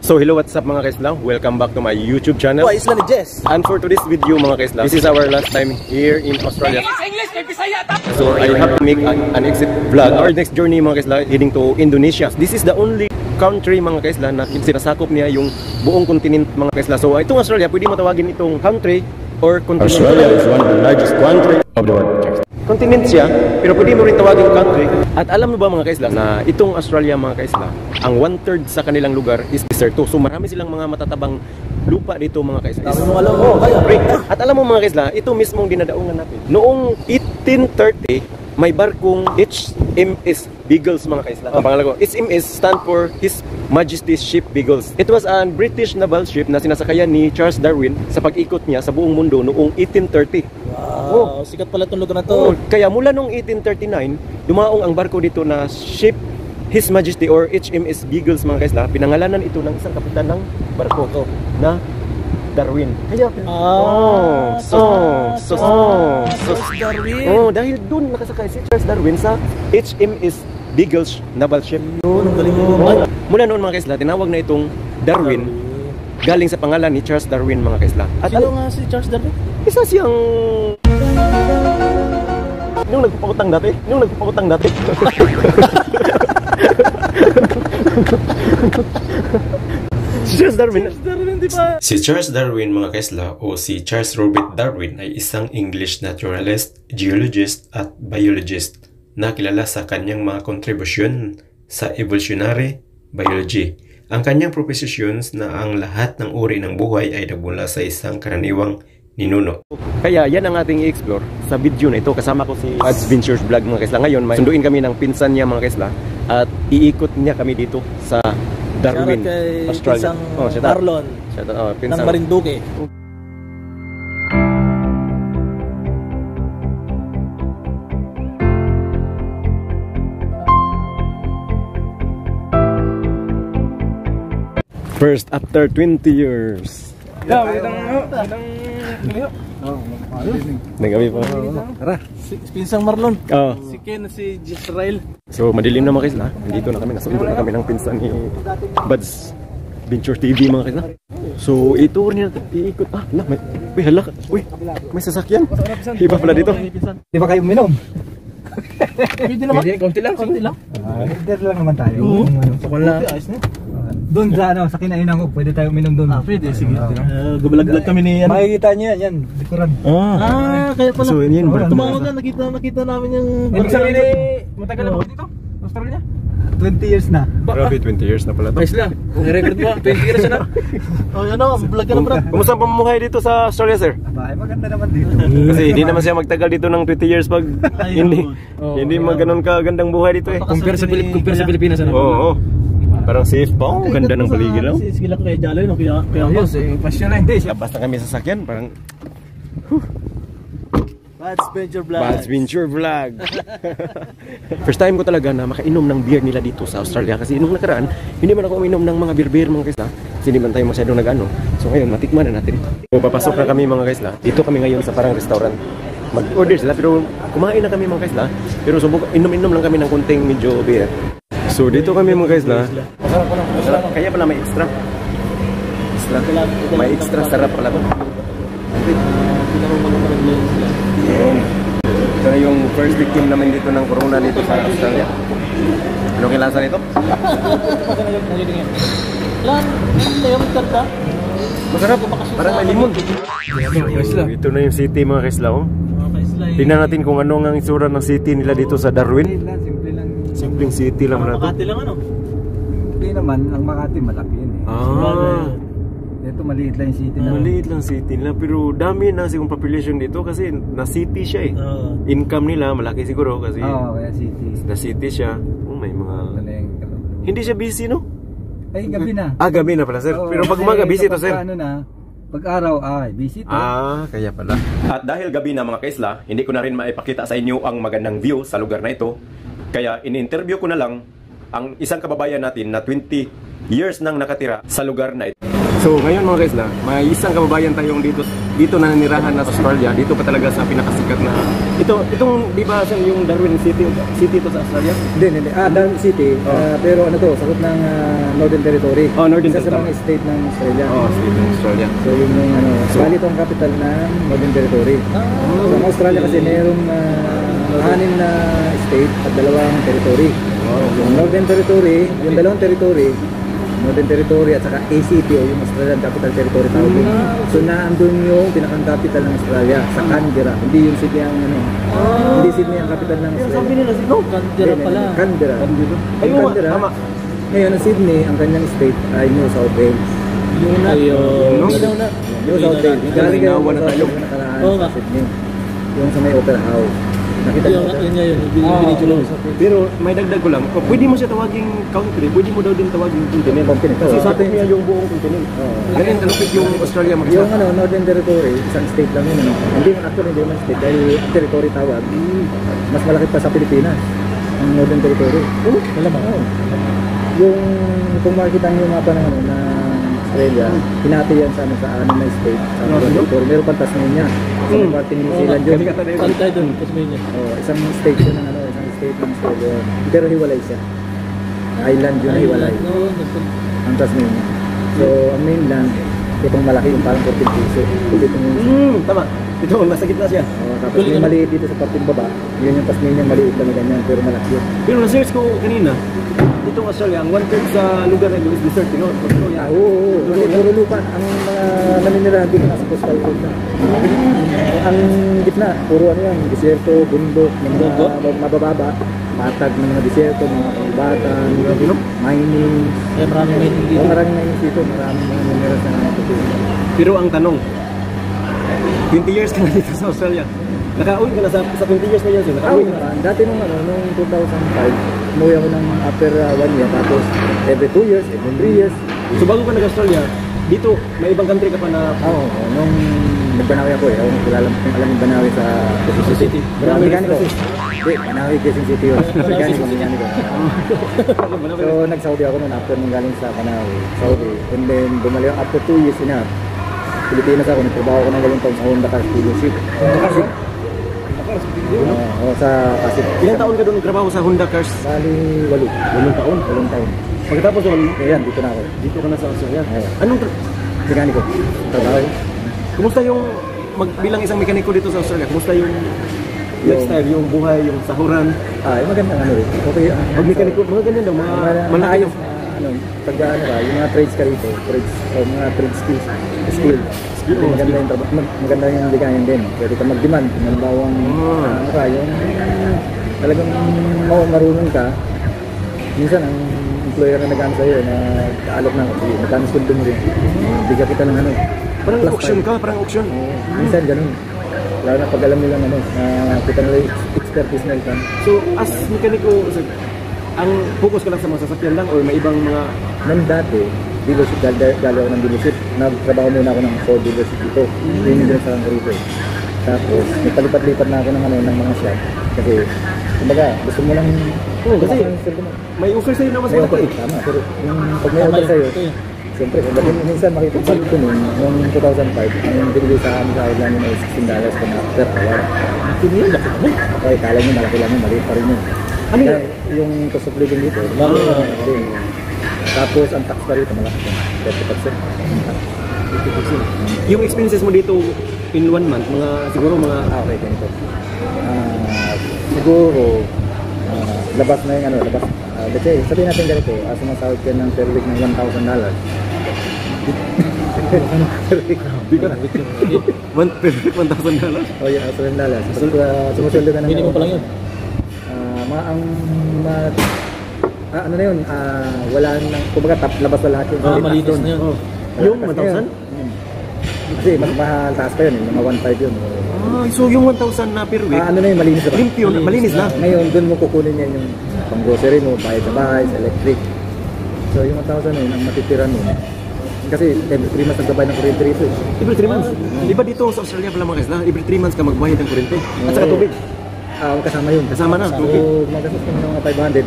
So hello, what's up mga kaisla? Welcome back to my YouTube channel. Isla ni Jess. And for today's video mga kaisla, this is our last time here in Australia. So I have to make an exit vlog. Our next journey mga kaisla, heading to Indonesia. This is the only country mga kaisla na sinasakop niya yung buong continent mga kaisla. So itong Australia, pwede mo tawagin itong country or continent. Australia is one of the largest country of the world. Continent siya, pero pwede mo rin tawagin country. At alam mo ba mga kaisla na itong Australia mga kaisla, ang 1/3 sa kanilang lugar is deserto. So marami silang mga matatabang lupa dito mga kaisla. At alam mo mga kaisla, ito mismong dinadaungan natin. Noong 1830, may barkong HMS Beagles mga kaisla. Ang pangalan ko, HMS stand for His Majesty's Ship Beagles. It was a British naval ship na sinasakayan ni Charles Darwin sa pag-ikot niya sa buong mundo noong 1830. Wow, sikat pala itong lugar na to. Kaya mula noong 1839, dumaong ang barko dito na Ship His Majesty or HMS Beagles mga kaisla. Pinangalanan ito ng isang kapitan ng barko na Darwin. Kaya Darwin. Dahil doon nakasakay si Charles Darwin sa HMS Beagles naval ship. Mula noon mga kaisla, tinawag na itong Darwin galing sa pangalan ni Charles Darwin mga kaisla. At sino nga si Charles Darwin? Isa siyang yung nagpapakutang dati. Si Charles Darwin, di ba? Si Charles Darwin mga kaisla o si Charles Robert Darwin ay isang English naturalist, geologist at biologist na kilala sa kanyang mga kontribusyon sa evolutionary biology. Ang kanyang propositions na ang lahat ng uri ng buhay ay nagmula sa isang karaniwang ninuno. Kaya yan ang ating i-explore sa video na ito. Kasama ko si Adventures Vlog mga kaisla. Ngayon may sunduin kami ng pinsan niya mga kaisla at iikot niya kami dito sa Darwin, Australia. Darlon ng Marinduque. First after 20 years. Nagabi pa. Tara, Pinsang Marlon. Si Ken, si Jezrael. So madilim na mga kaisla. Nandito na kami, nasundo na kami ng pinsan ni Buds Venture TV mga kaisla. So ito rin natin iikot. May sasakyan. Iba pala dito. Di ba kayo uminom? Pwede naman. Konti lang. Order lang naman tayo. Sakal na. Doon sa kinainan ko, pwede tayo uminom doon. Pwede, sige. Gubalag kami ni yan. Makikita niyo yan, likuran. Kaya pala. So yun, tumawagan, nakita namin yung... Ibig sabihin matagal na ba dito? Australia? 20 years na. Grabe, 20 years na pala to. Isla, record mo, 20 years na. Vlog ka na bro. Kumusta ang pamumuhay dito sa Australia, sir? Maganda naman dito. Kasi hindi naman siya magtagal dito ng 20 years pag hindi maganon ka gandang buhay dito eh. Compare sa Pilipinas na. Oo. Parang safe pa. Oh, ganda ng paligid lang. Sige lang kaya Jalo no, kaya pasyon na hindi. Basta kami sasakyan, parang Bad's Venture Vlog. First time ko talaga na makainom ng beer nila dito sa Australia. Kasi nung nakaraan, hindi man ako uminom ng mga beer mga kaisla. Kasi hindi man tayo masyadong nag-ano. So ngayon, matikman na natin. So papasok na kami mga kaisla. Dito kami ngayon sa parang restaurant. Mag-order sila pero kumain na kami mga kaisla. Pero inom-inom lang kami ng kunting medyo beer. So dito kami mga kaisla. Kaya pala may extra. May extra sarap pala to. Ito na yung first victim namin dito ng corona dito sa Australia. Anong kilasa nito? Masarap, parang may limon. Ito na yung city mga kaisla. Tingnan natin kung ano ang itsura ng city nila dito sa Darwin. Simpleng city lang na ito. Makati lang ano? Hindi naman, ang Makati malaki yun eh. Ito maliit lang yung city na. Maliit lang city nila pero dami na sigong population dito kasi na city siya eh. Income nila malaki siguro kasi kaya city. Na city siya. May mga hindi siya busy no? Ay gabi na. Gabi na pala sir. Pero pag umaga busy to sir. Pag araw busy to. Kaya pala. At dahil gabi na mga kaisla, hindi ko na rin maipakita sa inyo ang magandang view sa lugar na ito. Kaya in-interview ko na lang ang isang kababayan natin na 20 years nang nakatira sa lugar na ito. So ngayon mga kaisla, may isang kababayan tayong dito na nanirahan na sa Australia. Dito pa talaga sa pinakasikat na itong di ba yung Darwin City to sa Australia? Hindi. Darwin City. Pero ano to, sakop ng Northern Territory. Oh, Northern Isa sa Territory. mga state ng Australia. Oh, state ng Australia. So yung ano, bali ito ang capital ng Northern Territory. So ang Australia kasi mayroong 6 na state at 2 territory. Yung Northern Territory, yung 2 territory, Northern Territory at saka ACT o yung Australian Capital Territory tawag yun. So naandun yung pinakang capital ng Australia sa Canberra. Hindi yung Sydney ang ano. Hindi Sydney ang capital ng Australia. Sabi nila no, Canberra pala. Canberra. Ayun, tama. Ngayon ang Sydney, ang kanyang state ay New South Wales. Ayun. New South Wales. Galing kayo Ginawa na tayo. sa Sydney. Yung sa may Opera House. Nakita niyo Binitulo. Pero may dagdag ko lang, pwede mo siya tawaging country, pwede mo daw din tawaging continent. Kasi sa atin niya yung buong continent. Ganyan kalupit yung Australia Yung Northern Territory, isang state lang yun. Hindi man actually hindi man state dahil ang territory tawag. Mas malaki pa sa Pilipinas ang Northern Territory. Malamang. Yung kung makikita niyo yung mapa ng na Australia, hinati yan sa anim na state. Sa Northern Territory, meron pang Tasmania. Sa parte ng New Zealand yun. Kantay doon, Tasmania. Isang state yun ng isang state ng Australia. Pero hiwalay siya. Island yun na hiwalay. Ang Tasmania. So, ang mainland, itong malaki yung parang 14 piso. Tama. Ito, masakit na siya. Tapos may maliit dito sa parteng baba. Yun yung Tasmania, maliit lang ganyan, pero malaki yun. Pero na-search ko kanina, itong Australia, ang 1/3 sa lugar na ito is desert, you know? Oo. Puro lupa. Ang mga naninirahan dito nasa coastal road na. Ang gitna, puro ano yan, desierto, bundok, mga mabababa, matag ng mga desierto, mga pangibatan, mining. Maraming mining dito. Maraming mining dito, maraming mga mineral na natutunan. Pero ang tanong, 20 years ka na dito sa Australia. Nakauwi ka na sa 20 years na yan, sir. Nakauwi ka na. Dati nung 2005, umuwi ako ng after 1 year, tapos every 2 years, every 3 years. So bago ka nag-Australia, dito, may ibang country ka pa na... Oo, nung nagbanawi ako eh. Ako alam yung Banawi sa Quezon City. Mekaniko. Hindi, Banawi, Quezon City yun. Mekaniko. So nag-Saudi ako noon after nung galing sa Banawi, Saudi. And then bumalik ako after 2 years na. Pilipinas ako, nagtrabaho ko ng walong taon sa Honda Cars dealership. Sa Pasig. Ilang taon ka doon nagtrabaho sa Honda Cars? Bali, 8 taon. 8 taon. Pagkatapos doon, Ayan, dito na ako. dito ka na sa Australia. Ayan. Anong Mekaniko. Trabaho. kumusta yung bilang isang mekaniko dito sa Australia? Kumusta yung lifestyle, yung buhay, yung sahuran? Magandang ano eh. Okay. Pag mekaniko, mga ganyan daw, mga maayos na ano, pag ano ba, yung mga trades ka rito, mga trade skills, maganda yung trabaho, maganda yung ligayan din. Pwede ka mag-demand, kung bawang ano ka, yung talagang marunong ka. Minsan ang employer na nag-ano sa'yo, na kaalok na, magkano sweldo mo rin. Bigyan kita ng ano. Parang auction ka, parang auction. Minsan ganun. Lalo na pag alam nilang ano, na kita nila yung expertise na ito. So, as mekaniko, ang focus ka lang sa mga sasakyan lang or may ibang mga... Nung dati, dealership, gali ako ng dealership. Nagtrabaho muna ako ng Ford dealership dito. Yun din sa rito. Tapos, nagpalipat-lipat na ako ng, ano, ng mga shop. Kasi, kumbaga, gusto mo lang... kasi may offer sa'yo naman sa offer. Tama, pero yung pag may offer sa'yo, siyempre, minsan makikita ko nun, noong 2005, yung binigay sa amin sa outline nyo ay $16 per hour. Okay, kala nyo malaki lang yun, maliit pa rin yun. Ano yun? Yung cost of living dito, tapos ang tax pa rito malaki yun, 30%. Yung expenses mo dito in 1 month, siguro mga... Okay, ganito. Siguro, labas na yung ano, labas. Let's say, sabihin natin ganito, sumasahod ka ng per week ng $1,000. $1,000? Oh yeah, $1,000. Sumusweldo ka ng... Minimum pa lang yun. Ano na yun, wala nang, kumbaga labas na lahat yun. Malinis na yun. Yung 1,000? Kasi mas mahal, taas pa yun, mga 1,500 yun. So yung 1,000 na per week, ano na yun, malinis na ba? limpyo, malinis na. Ngayon, doon mo kukunin yan yung pang grocery mo, bayad sa bahay, sa electric. So yung 1,000 na yun, ang matitira nun. Kasi every 3 months nagbabayad ng kuryente rito. Every 3 months? Di ba dito sa Australia pala mga kasla, every 3 months ka magbayad ng kuryente? At saka tubig? Kasama yun. Kasama na, tubig. So magastos ka ng mga 500.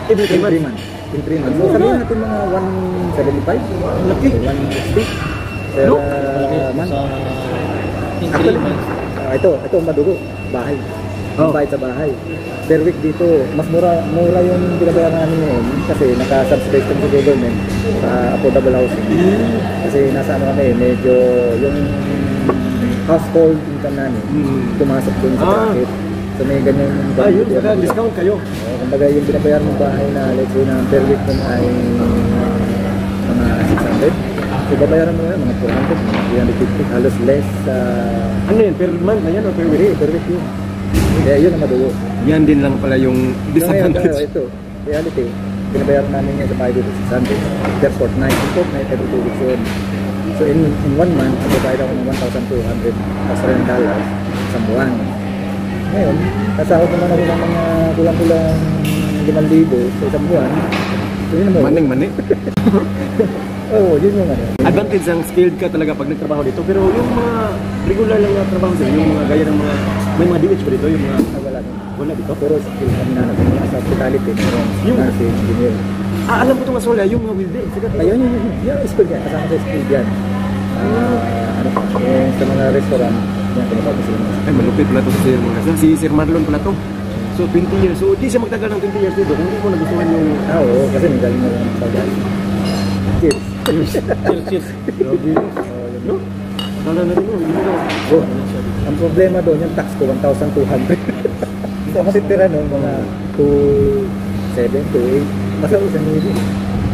Every 3 months. In 3 months. So sabihin natin mga 175. Laki. 160. Per No? month. In 3 Actually, months. ito ang madugo. Bahay. Ang bayad sa bahay. Per week dito, mas mura yung binabayaran namin ngayon kasi naka-subscribe kami sa government sa affordable housing. Kasi nasa ano kami, medyo yung household income namin pumasok dun sa bracket. So may ganyan Yun, saka discount kayo. kumbaga yung binabayaran ng bahay na let's say na per week nun ay mga 600. So babayaran mo na mga 400, mga 350, halos less Ano yan, per month na yan o per week? per week yun. Kaya yun ang madugo. Yan din lang pala yung So ngayon, disadvantage. ito, reality, binabayaran namin yan sa bahay dito sa Sunday. Per fortnight. In fortnight, every 2 weeks yun. So in 1 month, nagbabayad ako ng $1,200 Australian sa buwan. Ngayon, kasahod naman ako ng mga kulang-kulang 5,000 sa isang buwan. So yun naman. Maning-mani. Oo, yun yung ano. Advantage ang skilled ka talaga pag nagtrabaho dito. Pero yung mga regular lang na trabaho sir, yung mga gaya ng mga, may mga DH ba dito? Yung mga, Wala. wala dito? Puro skill kami na natin. Sa hospitality, meron. Yung- Nursing, engineer. Alam ko itong Australia, yung mga wilde. Sige, Ayun, yung school yan. Kasama sa school yan. Ano pa, sa mga restaurant, yan, pinapagod sila. Ay, malupit pala ito si Sir mga kasla. Si Sir Marlon pala ito. So, 20 years. So, di siya magtagal ng 20 years dito. Kung hindi mo nagustuhan yung... Oo, kasi may galing na lang sa galing. Cheers. Cheers. No? Akala na rin mo. Hindi mo. Oh, ang problema doon, yung tax ko, 1,200. So, matitira no, mga 2,700, 2,800. Masa isang million.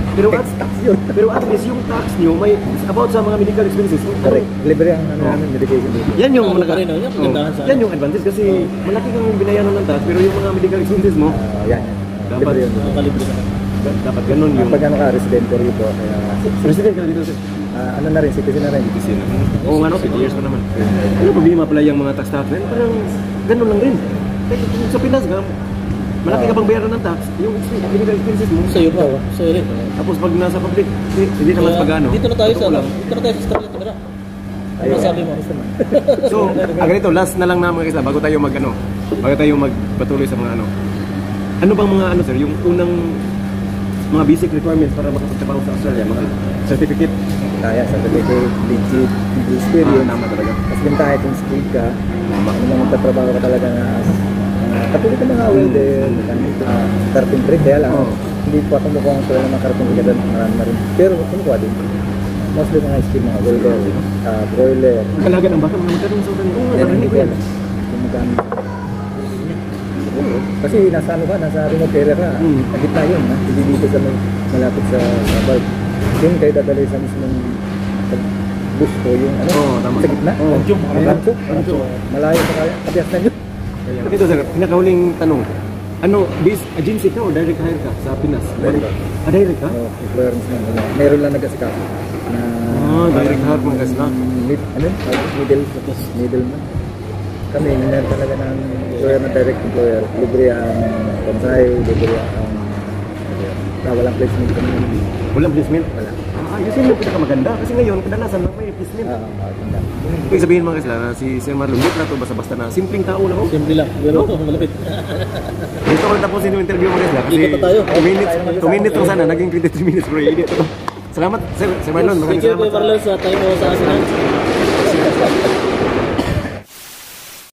Pero at, Tax yun. pero at least yung tax nyo, may about sa mga medical expenses. Correct. Libre ang ano namin, medication dito. Yan yung Ano pa rin, no? Yan kagandahan sa- yan yung advantage kasi malaki kang binayaran ng tax pero yung mga medical expenses mo Yan. Dapat. Libre yun. Nakalibre ka. dapat ganun yung Pag ano ka, residente rito, kaya president ka dito sir. ano na rin, citizen na rin. Oo nga no, 50 years pa naman. Ano problema pala yung mga tax na yun? Parang ganun lang rin. Kahit sa Pinas ka, malaki ka bang bayaran ng tax, yung medical expenses mo. Sa'yo pa. Sa'yo rin. Tapos pag nasa public, hindi ka mas pag-ano. Dito na tayo sa Totoo lang. Dito na tayo sa Australia. Tara. Ano Ayun. sabi mo? So, ganito, last na lang na mga kisla, bago tayo bago tayo magpatuloy sa mga ano. Ano bang mga ano sir, yung unang mga basic requirements para makapagtrabaho sa Australia, mga certificate? Kaya sa certificate, legit, experience. Tama talaga. Tapos din tayo kung skilled ka, ano lang magtatrabaho ka talaga na katulad ng mga welder, carpentry, kaya lang, hindi pa kumukuha sila ng mga carpentry ka marami na rin. Pero kumukuha din. Mostly mga skill, mga welder, broiler, Kalaga ng baka, mga magkaroon sa kanila. Oo, yan ang narinig hindi ko ko yan. alam. Kung magkano. Kasi nasa ano ka, nasa remote area ka, nagitna yun, hindi dito sa malapit sa suburb. Yung kayo dadalay sa mismong bus o yung ano, Oo, tama. sa gitna. Rancho. Malayo sa kapias na yun. Ito sir, pinakahuling tanong. Ano, this agency ka o direct hire ka sa Pinas? Direct. Direct ka? Employer mismo. Meron lang nag-asikaso na Direct hire mga kasla. middleman. Kami, meron talaga ng employer na direct employer. Libre ang pamsahe, libre ang walang placement kami. Walang placement? Wala. Yun yung pinakamaganda. Kasi ngayon, kadalasan lang may placement. Maganda. Ibig sabihin mga kasla na si Sir Marlon, hindi na ito basta-basta na simpleng tao lang. Simple lang. Pero malapit. Gusto ko tapusin yung interview mga kasla. Kasi Ikot pa tayo. 2 minutes lang sana, naging 23 minutes bro. Edit ko. Salamat Sir Marlon. Thank you, Kuya Marlon, sa time mo sa akin.